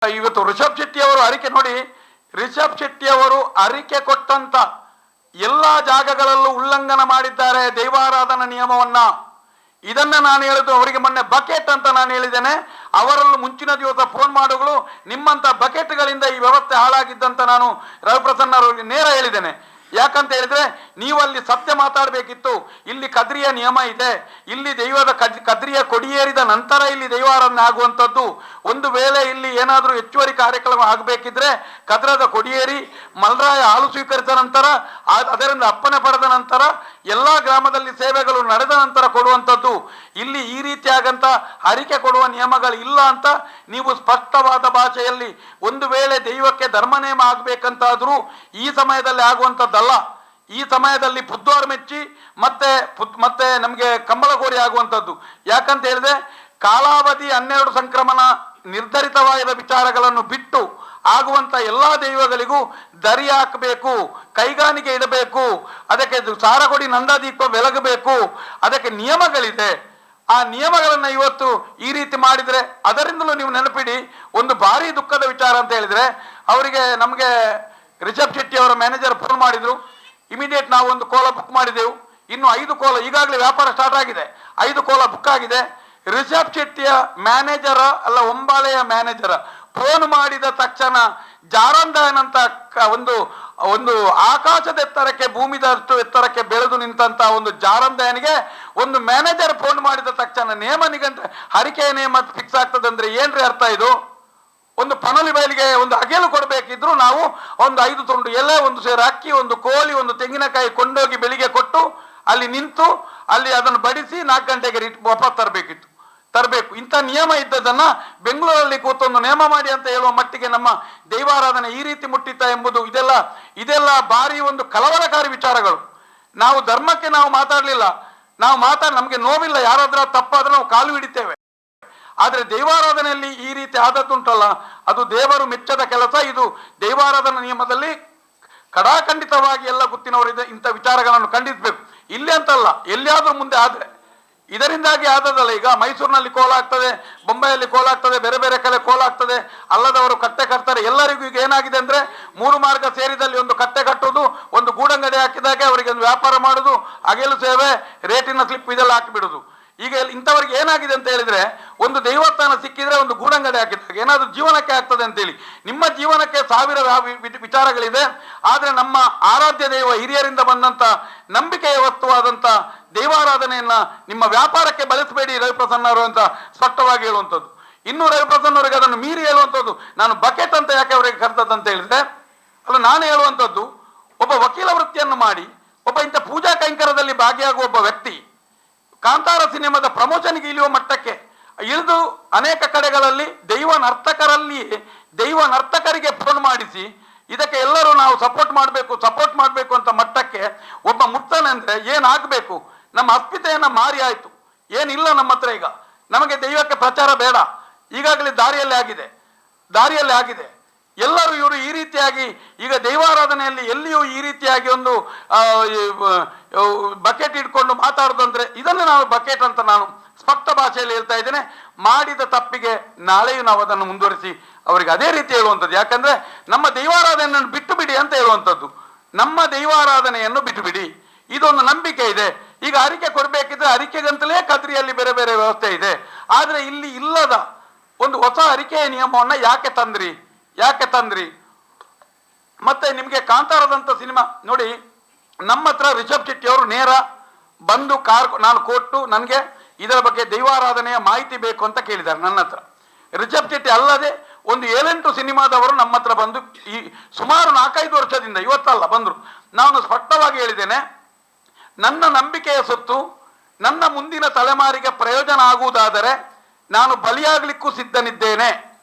ಇವತ್ತು ರಿಷಬ್ ಶೆಟ್ಟಿ ಅವರು ಅರಿಕೆ ನೋಡಿ, ರಿಷಬ್ ಶೆಟ್ಟಿ ಅವರು ಅರಿಕೆ ಕೊಟ್ಟಂತ ಎಲ್ಲಾ ಜಾಗಗಳಲ್ಲೂ ಉಲ್ಲಂಘನ ಮಾಡಿದ್ದಾರೆ ದೈವಾರಾಧನಾ ನಿಯಮವನ್ನ. ಇದನ್ನ ನಾನು ಹೇಳಿದ್ದು ಅವರಿಗೆ ಮೊನ್ನೆ ಬಕೆಟ್ ಅಂತ ನಾನು ಹೇಳಿದ್ದೇನೆ. ಅವರಲ್ಲೂ ಮುಂಚಿನ ದಿವಸ ಫೋನ್ ಮಾಡುಗಳು ನಿಮ್ಮಂತ ಬಕೆಟ್ಗಳಿಂದ ಈ ವ್ಯವಸ್ಥೆ ಹಾಳಾಗಿದ್ದಂತ ನಾನು ರವಿಪ್ರಸನ್ನ ಅವರಿಗೆ ನೇರ ಹೇಳಿದ್ದೇನೆ. ಯಾಕಂತ ಹೇಳಿದ್ರೆ ನೀವು ಅಲ್ಲಿ ಸತ್ಯ ಮಾತಾಡಬೇಕಿತ್ತು. ಇಲ್ಲಿ ಕದ್ರಿಯ ನಿಯಮ ಇದೆ, ಇಲ್ಲಿ ದೈವದ ಕದ್ರಿಯ ಕೊಡಿಯೇರಿದ ನಂತರ ಇಲ್ಲಿ ದೈವಾರಾಧನೆ ಆಗುವಂಥದ್ದು. ಒಂದು ವೇಳೆ ಇಲ್ಲಿ ಏನಾದರೂ ಹೆಚ್ಚುವರಿ ಕಾರ್ಯಕ್ರಮ ಆಗಬೇಕಿದ್ರೆ ಕದ್ರದ ಕೊಡಿಯೇರಿ ಮಲ್ರಾಯ ಹಾಲು ಸ್ವೀಕರಿಸಿದ ನಂತರ, ಅದರಿಂದ ಅಪ್ಪಣೆ ಪಡೆದ ನಂತರ, ಎಲ್ಲ ಗ್ರಾಮದಲ್ಲಿ ಸೇವೆಗಳು ನಡೆದ ನಂತರ ಕೊಡುವಂಥದ್ದು. ಇಲ್ಲಿ ಈ ರೀತಿಯಾಗಂತ ಹರಿಕೆ ಕೊಡುವ ನಿಯಮಗಳು ಇಲ್ಲ ಅಂತ ನೀವು ಸ್ಪಷ್ಟವಾದ ಭಾಷೆಯಲ್ಲಿ, ಒಂದು ವೇಳೆ ದೈವಕ್ಕೆ ಧರ್ಮನೇಮ ಆಗಬೇಕಂತಾದ್ರೂ ಈ ಸಮಯದಲ್ಲಿ ಆಗುವಂಥದ್ದಲ್ಲ. ಈ ಸಮಯದಲ್ಲಿ ಬುದ್ಧವಾರ ಮೆಚ್ಚಿ ಮತ್ತೆ ನಮಗೆ ಕಂಬಳಗೋರಿ ಆಗುವಂಥದ್ದು. ಯಾಕಂತ ಹೇಳಿದ್ರೆ ಕಾಲಾವಧಿ 12 ಸಂಕ್ರಮಣ ನಿರ್ಧರಿತವಾದ ವಿಚಾರಗಳನ್ನು ಬಿಟ್ಟು ಆಗುವಂತ ಎಲ್ಲಾ ದೈವಗಳಿಗೂ ದರಿ ಹಾಕಬೇಕು, ಕೈಗಾಣಿಕೆ ಇಡಬೇಕು, ಅದಕ್ಕೆ ಸಾರಗೊಡಿ ನಂದಾದೀಪ ಬೆಳಗಬೇಕು, ಅದಕ್ಕೆ ನಿಯಮಗಳಿದೆ. ಆ ನಿಯಮಗಳನ್ನ ಇವತ್ತು ಈ ರೀತಿ ಮಾಡಿದ್ರೆ ಅದರಿಂದಲೂ ನೀವು ನೆನಪಿಡಿ, ಒಂದು ಭಾರಿ ದುಃಖದ ವಿಚಾರ ಅಂತ ಹೇಳಿದ್ರೆ, ಅವರಿಗೆ ನಮಗೆ ರಿಷಬ್ ಶೆಟ್ಟಿ ಅವರ ಮ್ಯಾನೇಜರ್ ಫೋನ್ ಮಾಡಿದ್ರು. ಇಮಿಡಿಯೇಟ್ ನಾವು ಒಂದು ಕೋಲ ಬುಕ್ ಮಾಡಿದೆವು. ಇನ್ನು 5 ಕೋಲ ಈಗಾಗಲೇ ವ್ಯಾಪಾರ ಸ್ಟಾರ್ಟ್ ಆಗಿದೆ, 5 ಕೋಲ ಬುಕ್ ಆಗಿದೆ. ರಿಷಬ್ ಶೆಟ್ಟಿಯ ಮ್ಯಾನೇಜರ ಅಲ್ಲ, ಒಂಬಾಳೆಯ ಮ್ಯಾನೇಜರ ಫೋನ್ ಮಾಡಿದ ತಕ್ಷಣ ಜಾರಂದಾಯನ್ ಅಂತ ಒಂದು ಆಕಾಶದ ಎತ್ತರಕ್ಕೆ, ಭೂಮಿದಷ್ಟು ಎತ್ತರಕ್ಕೆ ಬೆಳೆದು ನಿಂತಹ ಒಂದು ಜಾರಂದಾಯನಿಗೆ ಒಂದು ಮ್ಯಾನೇಜರ್ ಫೋನ್ ಮಾಡಿದ ತಕ್ಷಣ ನೇಮ ನಿಗಂತ ಹರಿಕೆಯ ನೇಮ ಫಿಕ್ಸ್ ಆಗ್ತದೆ ಅಂದ್ರೆ ಏನ್ರಿ ಅರ್ಥ ಇದು? ಒಂದು ಪನಲಿ ಬಯಲಿಗೆ ಒಂದು ಅಗೆಲು ಕೊಡಬೇಕಿದ್ರು ನಾವು ಒಂದು 5 ತುಂಡು ಎಲೆ, ಒಂದು ಸೇರು ಅಕ್ಕಿ, ಒಂದು ಕೋಳಿ, ಒಂದು ತೆಂಗಿನಕಾಯಿ ಕೊಂಡೋಗಿ ಬೆಳಿಗ್ಗೆ ಕೊಟ್ಟು ಅಲ್ಲಿ ನಿಂತು ಅಲ್ಲಿ ಅದನ್ನು ಬಡಿಸಿ 4 ಗಂಟೆಗೆ ವಾಪಸ್ ತರಬೇಕು. ಇಂಥ ನಿಯಮ ಇದ್ದದನ್ನ ಬೆಂಗಳೂರಲ್ಲಿ ಕೂತೊಂದು ನೇಮ ಮಾಡಿ ಅಂತ ಹೇಳುವ ಮಟ್ಟಿಗೆ ನಮ್ಮ ದೈವಾರಾಧನೆ ಈ ರೀತಿ ಮುಟ್ಟಿತ್ತ ಎಂಬುದು ಇದೆಲ್ಲ ಭಾರಿ ಒಂದು ಕಲವರಕಾರಿ ವಿಚಾರಗಳು. ನಾವು ಧರ್ಮಕ್ಕೆ ನಾವು ಮಾತಾಡಲಿಲ್ಲ, ನಮಗೆ ನೋವಿಲ್ಲ, ಯಾರಾದ್ರೂ ತಪ್ಪಾದ್ರೆ ನಾವು ಕಾಲು ಹಿಡಿತೇವೆ. ಆದರೆ ದೈವಾರಾಧನೆಯಲ್ಲಿ ಈ ರೀತಿ ಆದದ್ದುಂಟಲ್ಲ, ಅದು ದೇವರು ಮೆಚ್ಚದ ಕೆಲಸ. ಇದು ದೈವಾರಾಧನಾ ನಿಯಮದಲ್ಲಿ ಕಡಾಖಂಡಿತವಾಗಿ ಎಲ್ಲ ಗೊತ್ತಿನವರಿದೆ ಇಂಥ ವಿಚಾರಗಳನ್ನು ಖಂಡಿಸಬೇಕು. ಇಲ್ಲಿ ಅಂತಲ್ಲ, ಎಲ್ಲಿಯಾದ್ರೂ ಮುಂದೆ ಆದ್ರೆ ಇದರಿಂದಾಗಿ ಆದದಲ್ಲ. ಈಗ ಮೈಸೂರಿನಲ್ಲಿ ಕೋಲ ಆಗ್ತದೆ, ಬೊಂಬೈಯಲ್ಲಿ ಕೋಲ ಆಗ್ತದೆ, ಬೇರೆ ಬೇರೆ ಕಡೆ ಕೋಲ ಆಗ್ತದೆ, ಅಲ್ಲದವರು ಕಟ್ಟೆ ಕಟ್ತಾರೆ. ಎಲ್ಲರಿಗೂ ಈಗ ಏನಾಗಿದೆ ಅಂದ್ರೆ 3 ಮಾರ್ಗ ಸೇರಿದಲ್ಲಿ ಒಂದು ಕಟ್ಟೆ ಕಟ್ಟುವುದು, ಒಂದು ಗೂಡಂಗಡಿ ಹಾಕಿದಾಗ ಅವರಿಗೆ ಒಂದು ವ್ಯಾಪಾರ ಮಾಡುದು, ಅಗೆಲು ಸೇವೆ, ರೇಟಿನ ಸ್ಲಿಪ್ ಇದೆಲ್ಲ ಹಾಕಿಬಿಡುದು. ಈಗ ಇಂಥವ್ರಿಗೆ ಏನಾಗಿದೆ ಅಂತ ಹೇಳಿದ್ರೆ, ಒಂದು ದೈವಸ್ಥಾನ ಸಿಕ್ಕಿದ್ರೆ ಒಂದು ಗೂಡಂಗಡಿ ಹಾಕಿದಾಗ ಏನಾದ್ರು ಜೀವನಕ್ಕೆ ಆಗ್ತದೆ ಅಂತೇಳಿ. ನಿಮ್ಮ ಜೀವನಕ್ಕೆ 1000 ವಿಚಾರಗಳಿದೆ, ಆದ್ರೆ ನಮ್ಮ ಆರಾಧ್ಯ ದೈವ ಹಿರಿಯರಿಂದ ಬಂದಂತ ನಂಬಿಕೆಯ ವಸ್ತುವಾದಂತ ದೈವಾರಾಧನೆಯನ್ನ ನಿಮ್ಮ ವ್ಯಾಪಾರಕ್ಕೆ ಬಳಸಬೇಡಿ ರವಿಪ್ರಸನ್ನವರು ಅಂತ ಸ್ಪಷ್ಟವಾಗಿ ಹೇಳುವಂಥದ್ದು. ಇನ್ನು ರವಿಪ್ರಸನ್ನವರಿಗೆ ಅದನ್ನು ಮೀರಿ ಹೇಳುವಂಥದ್ದು, ನಾನು ಬಕೆಟ್ ಅಂತ ಯಾಕೆ ಅವರಿಗೆ ಕರೆದದ್ದು ಅಂತ ಹೇಳಿದ್ರೆ, ಅಲ್ಲ, ನಾನು ಹೇಳುವಂಥದ್ದು, ಒಬ್ಬ ವಕೀಲ ವೃತ್ತಿಯನ್ನು ಮಾಡಿ ಒಬ್ಬ ಇಂಥ ಪೂಜಾ ಕೈಂಕರ್ಯದಲ್ಲಿ ಭಾಗಿಯಾಗುವ ಒಬ್ಬ ವ್ಯಕ್ತಿ ಕಾಂತಾರ ಸಿನಿಮಾದ ಪ್ರಮೋಷನ್ಗೆ ಇಳಿಯುವ ಮಟ್ಟಕ್ಕೆ ಇಳಿದು ಅನೇಕ ಕಡೆಗಳಲ್ಲಿ ದೈವ ನರ್ತಕರಿಗೆ ಫೋನ್ ಮಾಡಿಸಿ ಇದಕ್ಕೆ ಎಲ್ಲರೂ ನಾವು ಸಪೋರ್ಟ್ ಮಾಡಬೇಕು ಅಂತ ಮಟ್ಟಕ್ಕೆ ಒಬ್ಬ ಮುಕ್ತನಂದ್ರೆ ಏನಾಗಬೇಕು? ನಮ್ಮ ಅಸ್ಮಿತೆಯನ್ನ ಮಾರಿ ಆಯ್ತು, ಏನಿಲ್ಲ ನಮ್ಮ ಹತ್ರ. ಈಗ ನಮಗೆ ದೈವಕ್ಕೆ ಪ್ರಚಾರ ಬೇಡ, ಈಗಾಗಲೇ ದಾರಿಯಲ್ಲಿ ಆಗಿದೆ. ಎಲ್ಲರೂ ಇವರು ಈ ರೀತಿಯಾಗಿ ಈಗ ದೈವಾರಾಧನೆಯಲ್ಲಿ ಎಲ್ಲಿಯೂ ಈ ರೀತಿಯಾಗಿ ಒಂದು ಬಕೆಟ್ ಇಟ್ಕೊಂಡು ಮಾತಾಡೋದಂದ್ರೆ ಇದನ್ನು ನಾವು ಬಕೆಟ್ ಅಂತ ನಾನು ಸ್ಪಷ್ಟ ಭಾಷೆಯಲ್ಲಿ ಹೇಳ್ತಾ ಇದ್ದೇನೆ. ಮಾಡಿದ ತಪ್ಪಿಗೆ ನಾಳೆಯೂ ನಾವು ಅದನ್ನು ಮುಂದುವರಿಸಿ ಅವರಿಗೆ ಅದೇ ರೀತಿ ಹೇಳುವಂಥದ್ದು. ಯಾಕಂದ್ರೆ ನಮ್ಮ ದೈವಾರಾಧನೆಯನ್ನು ಬಿಟ್ಟು ಬಿಡಿ ಅಂತ ಹೇಳುವಂಥದ್ದು. ನಮ್ಮ ದೈವಾರಾಧನೆಯನ್ನು ಬಿಟ್ಟು ಬಿಡಿ, ಇದೊಂದು ನಂಬಿಕೆ ಇದೆ. ಈಗ ಅರಿಕೆ ಕೊಡಬೇಕಿದ್ರೆ ಅರಿಕೆಗಂತಲೇ ಕದ್ರಿಯಲ್ಲಿ ಬೇರೆ ಬೇರೆ ವ್ಯವಸ್ಥೆ ಇದೆ. ಆದ್ರೆ ಇಲ್ಲಿ ಇಲ್ಲದ ಒಂದು ಹೊಸ ಅರಿಕೆಯ ನಿಯಮವನ್ನ ಯಾಕೆ ತಂದ್ರಿ? ಮತ್ತೆ ನಿಮಗೆ ಕಾಂತಾರದಂತ ಸಿನಿಮಾ ನೋಡಿ, ನಮ್ಮ ಹತ್ರ ರಿಷಬ್ ಶೆಟ್ಟಿ ಅವರು ನೇರ ಬಂದು ನಾನು ಕೊಟ್ಟು ನನಗೆ ಇದರ ಬಗ್ಗೆ ದೈವಾರಾಧನೆಯ ಮಾಹಿತಿ ಬೇಕು ಅಂತ ಕೇಳಿದ್ದಾರೆ ನನ್ನ ಹತ್ರ. ರಿಷಬ್ ಶೆಟ್ಟಿ ಅಲ್ಲದೆ ಒಂದು 7-8 ಸಿನಿಮಾದವರು ನಮ್ಮ ಹತ್ರ ಬಂದು ಈ ಸುಮಾರು 4-5 ವರ್ಷದಿಂದ, ಇವತ್ತಲ್ಲ ಬಂದ್ರು. ನಾನು ಸ್ಪಷ್ಟವಾಗಿ ಹೇಳಿದ್ದೇನೆ, ನನ್ನ ನಂಬಿಕೆಯ ಸೊತ್ತು ನನ್ನ ಮುಂದಿನ ತಲೆಮಾರಿಗೆ ಪ್ರಯೋಜನ ಆಗುವುದಾದರೆ ನಾನು ಬಲಿಯಾಗ್ಲಿಕ್ಕೂ ಸಿದ್ಧನಿದ್ದೇನೆ.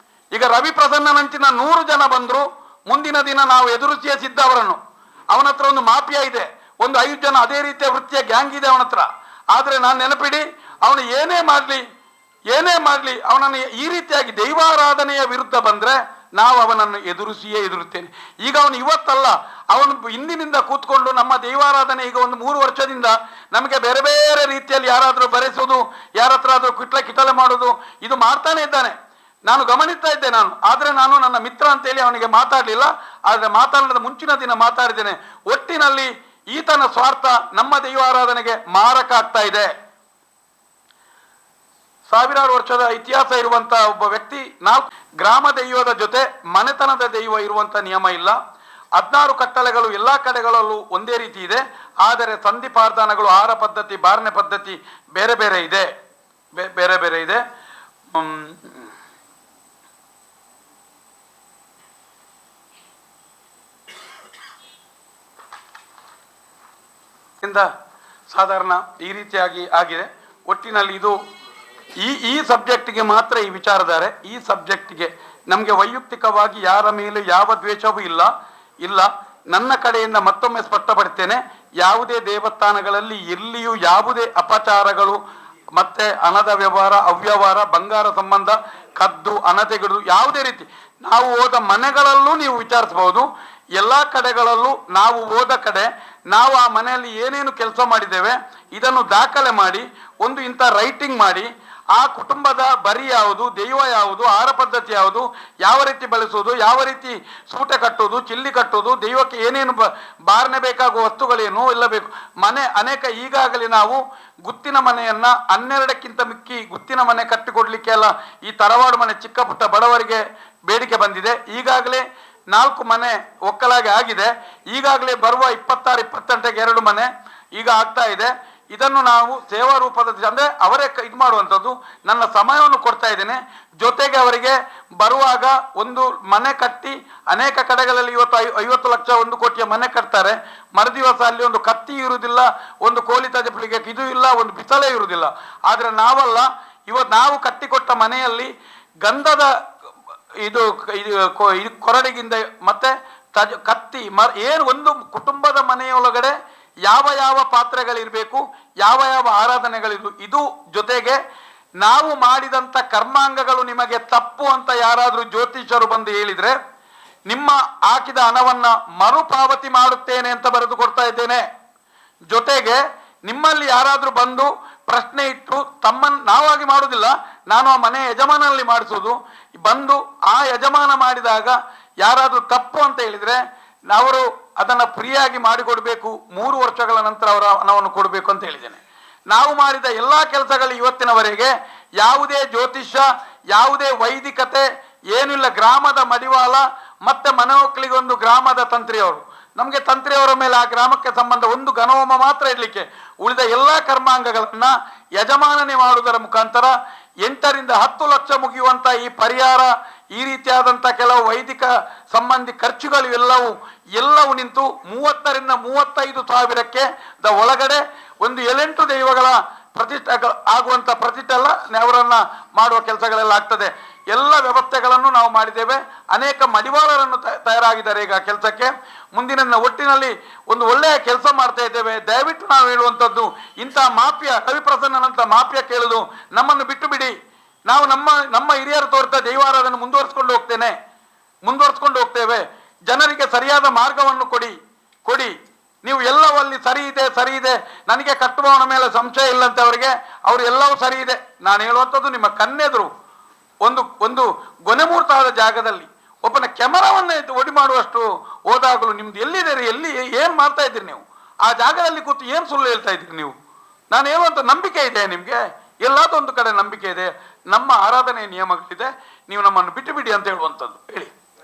ಈಗ ರವಿಪ್ರಸನ್ನನಂಚಿನ 100 ಜನ ಬಂದ್ರು, ಮುಂದಿನ ದಿನ ನಾವು ಎದುರಿಸಿಯೇ ಸಿದ್ಧ ಅವರನ್ನು. ಅವನ ಹತ್ರ ಒಂದು ಮಾಫಿಯಾ ಇದೆ, ಒಂದು 5 ಜನ ಅದೇ ರೀತಿಯ ವೃತ್ತಿಯ ಗ್ಯಾಂಗ್ ಇದೆ ಅವನ ಹತ್ರ. ಆದ್ರೆ ನಾನು ನೆನಪಿಡಿ, ಅವನು ಏನೇ ಮಾಡ್ಲಿ ಅವನನ್ನು ಈ ರೀತಿಯಾಗಿ ದೈವಾರಾಧನೆಯ ವಿರುದ್ಧ ಬಂದ್ರೆ ನಾವು ಅವನನ್ನು ಎದುರುತ್ತೇನೆ. ಈಗ ಅವನು ಇವತ್ತಲ್ಲ, ಅವನು ಹಿಂದಿನಿಂದ ಕೂತ್ಕೊಂಡು ನಮ್ಮ ದೈವಾರಾಧನೆ ಈಗ ಒಂದು 3 ವರ್ಷದಿಂದ ನಮಗೆ ಬೇರೆ ಬೇರೆ ರೀತಿಯಲ್ಲಿ ಯಾರಾದರೂ ಬರೆಸೋದು, ಯಾರ ಹತ್ರ ಆದ್ರೂ ಕಿಟಲೆ ಮಾಡೋದು, ಇದು ಮಾಡ್ತಾನೆ ಇದ್ದಾನೆ. ನಾನು ಗಮನಿಸ್ತಾ ಇದ್ದೆ ಆದ್ರೆ ನಾನು ನನ್ನ ಮಿತ್ರ ಅಂತೇಳಿ ಅವನಿಗೆ ಮಾತಾಡಲಿಲ್ಲ. ಆದ್ರೆ ಮಾತಾಡದ ಮುಂಚಿನ ದಿನ ಮಾತಾಡಿದ್ದೇನೆ. ಒಟ್ಟಿನಲ್ಲಿ ಈತನ ಸ್ವಾರ್ಥ ನಮ್ಮ ದೈವಾರಾಧನೆಗೆ ಮಾರಕ ಆಗ್ತಾ ಇದೆ. ಸಾವಿರಾರು ವರ್ಷದ ಇತಿಹಾಸ ಇರುವಂತ ಒಬ್ಬ ವ್ಯಕ್ತಿ ಗ್ರಾಮ ದೈವದ ಜೊತೆ ಮನೆತನದ ದೈವ ಇರುವಂತ ನಿಯಮ ಇಲ್ಲ. 16 ಕಟ್ಟಳೆಗಳು ಎಲ್ಲಾ ಕಡೆಗಳಲ್ಲೂ ಒಂದೇ ರೀತಿ ಇದೆ. ಆದರೆ ಸಂಧಿ ಪಾರ್ಧಾನಗಳು, ಆಹಾರ ಪದ್ಧತಿ, ಬಾರಣೆ ಪದ್ಧತಿ ಬೇರೆ ಬೇರೆ ಇದೆ. ಸಾಧಾರಣ ಈ ರೀತಿಯಾಗಿ ಆಗಿದೆ. ಒಟ್ಟಿನಲ್ಲಿ ಇದು ಈ ಸಬ್ಜೆಕ್ಟ್ಗೆ ಮಾತ್ರ ಈ ವಿಚಾರಧಾರೆ. ಈ ಸಬ್ಜೆಕ್ಟ್ಗೆ ನಮಗೆ ವೈಯಕ್ತಿಕವಾಗಿ ಯಾರ ಮೇಲೂ ಯಾವ ದ್ವೇಷವೂ ಇಲ್ಲ. ನನ್ನ ಕಡೆಯಿಂದ ಮತ್ತೊಮ್ಮೆ ಸ್ಪಷ್ಟಪಡ್ತೇನೆ, ಯಾವುದೇ ದೇವಸ್ಥಾನಗಳಲ್ಲಿ ಎಲ್ಲಿಯೂ ಯಾವುದೇ ಅಪಚಾರಗಳು ಮತ್ತೆ ಹಣದ ವ್ಯವಹಾರ, ಅವ್ಯವಹಾರ, ಬಂಗಾರ ಸಂಬಂಧ, ಕದ್ದು ಹಣ ತೆಗೆದು ಯಾವುದೇ ರೀತಿ ನಾವು ಹೋದ ಮನೆಗಳಲ್ಲೂ ನೀವು ವಿಚಾರಿಸಬಹುದು. ಎಲ್ಲ ಕಡೆಗಳಲ್ಲೂ ನಾವು ಹೋದ ಕಡೆ ನಾವು ಆ ಮನೆಯಲ್ಲಿ ಏನೇನು ಕೆಲಸ ಮಾಡಿದ್ದೇವೆ ಇದನ್ನು ದಾಖಲೆ ಮಾಡಿ ಒಂದು ಇಂಥ ರೈಟಿಂಗ್ ಮಾಡಿ ಆ ಕುಟುಂಬದ ಬರಿ ಯಾವುದು, ದೈವ ಯಾವುದು, ಆಹಾರ ಪದ್ಧತಿ ಯಾವುದು, ಯಾವ ರೀತಿ ಬಳಸುವುದು, ಯಾವ ರೀತಿ ಸೂಟೆ ಕಟ್ಟುವುದು, ಚಿಲ್ಲಿ ಕಟ್ಟುವುದು, ದೈವಕ್ಕೆ ಏನೇನು ಬಾರಣೆ ಬೇಕಾಗುವ ವಸ್ತುಗಳೇನು ಎಲ್ಲ ಬೇಕು. ಮನೆ ಅನೇಕ ಈಗಾಗಲೇ ನಾವು ಗುತ್ತಿನ ಮನೆಯನ್ನ 12ಕ್ಕಿಂತ ಮಿಕ್ಕಿ ಗುತ್ತಿನ ಮನೆ ಕಟ್ಟಿಕೊಡ್ಲಿಕ್ಕೆ ಎಲ್ಲ ಈ ತರವಾಡು ಮನೆ ಚಿಕ್ಕ ಪುಟ್ಟ ಬಡವರಿಗೆ ಬೇಡಿಕೆ ಬಂದಿದೆ. ಈಗಾಗಲೇ 4 ಮನೆ ಒಕ್ಕಲಾಗಿ ಆಗಿದೆ. ಈಗಾಗಲೇ ಬರುವ 26-28ಗೆ 2 ಮನೆ ಈಗ ಆಗ್ತಾ ಇದೆ. ಇದನ್ನು ನಾವು ಸೇವಾ ರೂಪದ ಅಂದ್ರೆ ಅವರೇ ಇದು ಮಾಡುವಂಥದ್ದು. ನನ್ನ ಸಮಯವನ್ನು ಕೊಡ್ತಾ ಇದ್ದೇನೆ. ಜೊತೆಗೆ ಅವರಿಗೆ ಬರುವಾಗ ಒಂದು ಮನೆ ಕಟ್ಟಿ ಅನೇಕ ಕಡೆಗಳಲ್ಲಿ ಇವತ್ತು 50 ಲಕ್ಷ 1 ಕೋಟಿಯ ಮನೆ ಕಟ್ತಾರೆ. ಮರುದಿವಸ ಅಲ್ಲಿ ಒಂದು ಕತ್ತಿ ಇರುವುದಿಲ್ಲ, ಒಂದು ಕೋಲಿ ತಜಪಲಿಗೆ ಇದು ಇಲ್ಲ, ಒಂದು ಬಿಸಲೇ ಇರುವುದಿಲ್ಲ. ಆದ್ರೆ ನಾವಲ್ಲ, ಇವತ್ತು ನಾವು ಕಟ್ಟಿಕೊಟ್ಟ ಮನೆಯಲ್ಲಿ ಗಂಧದ ಇದು ಕೊರಡಿಗಿಂದ ಮತ್ತೆ ಕತ್ತಿ ಏನು ಒಂದು ಕುಟುಂಬದ ಮನೆಯೊಳಗಡೆ ಯಾವ ಪಾತ್ರೆಗಳಿರಬೇಕು, ಯಾವ ಆರಾಧನೆಗಳಿರು, ಇದು ಜೊತೆಗೆ ನಾವು ಮಾಡಿದಂಥ ಕರ್ಮಾಂಗಗಳು ನಿಮಗೆ ತಪ್ಪು ಅಂತ ಯಾರಾದರೂ ಜ್ಯೋತಿಷರು ಬಂದು ಹೇಳಿದ್ರೆ ನಿಮ್ಮ ಹಾಕಿದ ಹಣವನ್ನ ಮರುಪಾವತಿ ಮಾಡುತ್ತೇನೆ ಅಂತ ಬರೆದು ಕೊಡ್ತಾ ಇದ್ದೇನೆ. ಜೊತೆಗೆ ನಿಮ್ಮಲ್ಲಿ ಯಾರಾದರೂ ಬಂದು ಪ್ರಶ್ನೆ ಇಟ್ಟು ನಾವಾಗಿ ಮಾಡುವುದಿಲ್ಲ, ನಾನು ಆ ಮನೆ ಯಜಮಾನಲ್ಲಿ ಮಾಡಿಸೋದು, ಬಂದು ಆ ಯಜಮಾನ ಮಾಡಿದಾಗ ಯಾರಾದರೂ ತಪ್ಪು ಅಂತ ಹೇಳಿದ್ರೆ ಅವರು ಅದನ್ನು ಫ್ರೀಯಾಗಿ ಮಾಡಿಕೊಡ್ಬೇಕು. 3 ವರ್ಷಗಳ ನಂತರ ಅವರ ಹಣವನ್ನು ಕೊಡಬೇಕು ಅಂತ ಹೇಳಿದ್ದೇನೆ. ನಾವು ಮಾಡಿದ ಎಲ್ಲಾ ಕೆಲಸಗಳು ಇವತ್ತಿನವರೆಗೆ ಯಾವುದೇ ಜ್ಯೋತಿಷ್ಯ, ಯಾವುದೇ ವೈದಿಕತೆ ಏನಿಲ್ಲ. ಗ್ರಾಮದ ಮಡಿವಾಳ ಮತ್ತೆ ಮನೆಮಕ್ಕಳಿಗೊಂದು ಗ್ರಾಮದ ತಂತ್ರಿಯವರು, ನಮಗೆ ತಂತ್ರಿಯವರ ಮೇಲೆ ಆ ಗ್ರಾಮಕ್ಕೆ ಸಂಬಂಧ ಒಂದು ಗಣಹೋಮ ಮಾತ್ರ ಇಡ್ಲಿಕ್ಕೆ, ಉಳಿದ ಎಲ್ಲಾ ಕರ್ಮಾಂಗಗಳನ್ನ ಯಜಮಾನನೆ ಮಾಡುವುದರ ಮುಖಾಂತರ 8 ರಿಂದ 10 ಲಕ್ಷ ಮುಗಿಯುವಂತ ಈ ಪರಿಹಾರ, ಈ ರೀತಿಯಾದಂಥ ಕೆಲವು ವೈದಿಕ ಸಂಬಂಧಿ ಖರ್ಚುಗಳು ಎಲ್ಲವೂ ನಿಂತು 30 ರಿಂದ 35 ಸಾವಿರಕ್ಕೆ ಒಳಗಡೆ ಒಂದು 7-8 ದೈವಗಳ ಪ್ರತಿಷ್ಠೆ ಆಗುವಂತ ಪ್ರತಿಷ್ಠೆಲ್ಲ ಅವರನ್ನ ಮಾಡುವ ಕೆಲಸಗಳೆಲ್ಲ ಆಗ್ತದೆ. ಎಲ್ಲ ವ್ಯವಸ್ಥೆಗಳನ್ನು ನಾವು ಮಾಡಿದ್ದೇವೆ. ಅನೇಕ ಮಡಿವಾಳರನ್ನು ತಯಾರಾಗಿದ್ದಾರೆ ಈಗ ಕೆಲಸಕ್ಕೆ. ಮುಂದಿನ ಒಟ್ಟಿನಲ್ಲಿ ಒಂದು ಒಳ್ಳೆಯ ಕೆಲಸ ಮಾಡ್ತಾ ಇದ್ದೇವೆ. ದಯವಿಟ್ಟು ನಾವು ಹೇಳುವಂಥದ್ದು, ಇಂತಹ ಮಾಫಿಯಾ ರವಿಪ್ರಸನ್ನನಂತ ಮಾಫಿಯಾ ಕೇಳುದು ನಮ್ಮನ್ನು ಬಿಟ್ಟು ಬಿಡಿ. ನಾವು ನಮ್ಮ ಹಿರಿಯರು ತೋರಿದ ದೈವಾರಾಧನೆ ಮುಂದುವರಿಸ್ಕೊಂಡು ಹೋಗ್ತೇವೆ. ಜನರಿಗೆ ಸರಿಯಾದ ಮಾರ್ಗವನ್ನು ಕೊಡಿ. ನೀವು ಎಲ್ಲವಲ್ಲಿ ಸರಿ ಇದೆ, ನನಗೆ ಕಟ್ಟುವವನ ಮೇಲೆ ಸಂಶಯ ಇಲ್ಲಂತೆ ಅವರು ಎಲ್ಲವೂ ಸರಿ ಇದೆ. ನಾನು ಹೇಳುವಂಥದ್ದು ನಿಮ್ಮ ಕಣ್ಣೆದುರು ಒಂದು ಗೊನೆಮೂರ್ತಾದ ಜಾಗದಲ್ಲಿ ಒಬ್ಬನ ಕ್ಯಾಮರಾವನ್ನ ಒಡಿ ಮಾಡುವಷ್ಟು ಹೋದಾಗಲೂ ನಿಮ್ದು ಎಲ್ಲಿದ್ದೀರಿ, ಏನ್ ಮಾಡ್ತಾ ಇದ್ದೀರಿ ನೀವು? ಆ ಜಾಗದಲ್ಲಿ ಕೂತು ಏನ್ ಸುಳ್ಳು ಹೇಳ್ತಾ ಇದ್ದೀರಿ ನೀವು? ನಾನು ಹೇಳುವಂತ ನಂಬಿಕೆ ಇದೆ ನಿಮ್ಗೆ? ಎಲ್ಲಾದೊಂದು ಕಡೆ ನಂಬಿಕೆ ಇದೆ. ನಮ್ಮ ಆರಾಧನೆ ನಿಯಮಗಳಿದೆ, ನೀವು ನಮ್ಮನ್ನು ಬಿಟ್ಟು ಬಿಡಿ ಅಂತ ಹೇಳುವಂಥದ್ದು. ಹೇಳಿ.